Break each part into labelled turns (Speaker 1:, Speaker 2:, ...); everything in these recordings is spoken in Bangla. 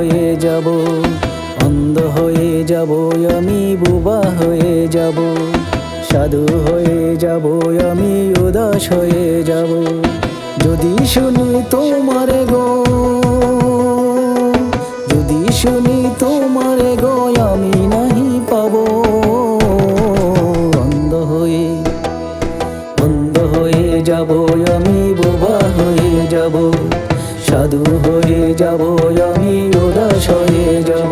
Speaker 1: হয়ে যাব, অন্ধ হয়ে যাব আমি, বোবা হয়ে যাব, সাধু হয়ে যাব আমি, উদাস হয়ে যাব। যদি শুনি তোমার গো, যদি শুনি তোমার গো, আমি নাহি পাবো। অন্ধ হয়ে যাব আমি, বোবা হয়ে যাব, সাধু হয়ে যাব আমি, উদাস হয়ে যাব।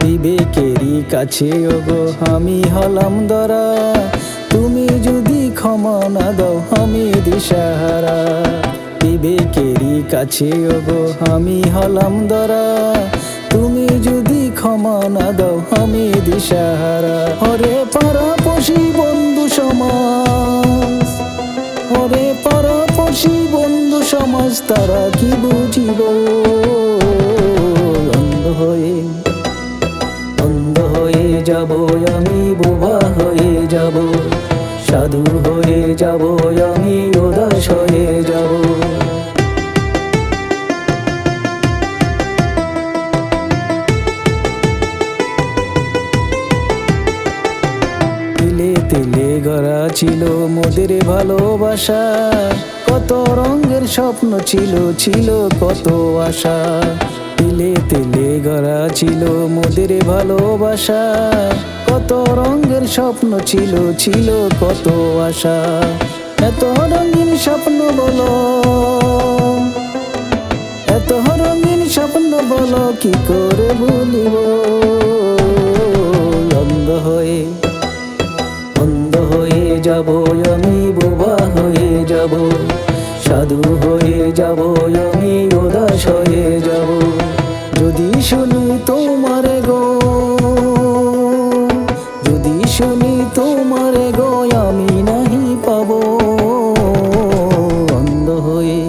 Speaker 1: বিবেকেরই কাছে ওগো আমি হলাম ধরা, তুমি যদি ক্ষমা না দাও আমি দিশাহারা। বিবেকেরই কাছে ওগো আমি হলাম ধরা, তুমি যদি ক্ষমা না দাও আমি দিশাহারা। ওরে পাড়াপড়শি বন্ধু সমাজ, ওরে পাড়াপড়শি বন্ধু সমাজ, তারা কি বুঝিব। অন্ধ হয়ে যাব আমি, বোবা হয়ে যাব, সাধু হয়ে যাব আমি, উদাস হয়ে যাব। তিলে তিলে গড়া ছিল মোদের ভালোবাসা, কত রঙের স্বপ্ন ছিল, ছিল কত আশা। তিলে তিলে গড়া ছিল মোদের ভালোবাসা, কত রঙের স্বপ্ন ছিল, ছিল কত আশা। এত রঙিন স্বপ্ন বলো, এত রঙিন স্বপ্ন বলো, কি করে ভুলিব। অন্ধ হয়ে যাব আমি, বোবা হয়ে যাব, সাধু হয়ে যাব আমি, উদাস হয়ে যাব। যদি শুনি তোমার গো, যদি শুনি তোমার গো, আমি নাহি পাবো। অন্ধ হয়ে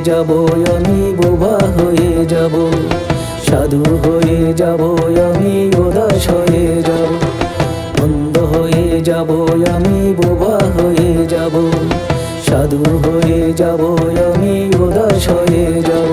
Speaker 1: যাব আমি, বোবা হয়ে যাব, সাধু হয়ে যাব আমি, উদাস হয়ে যাব। অন্ধ হয়ে যাব আমি, বোবা হয়ে যাব, সাধু হয়ে যাব আমি, উদাস হয়ে যাব।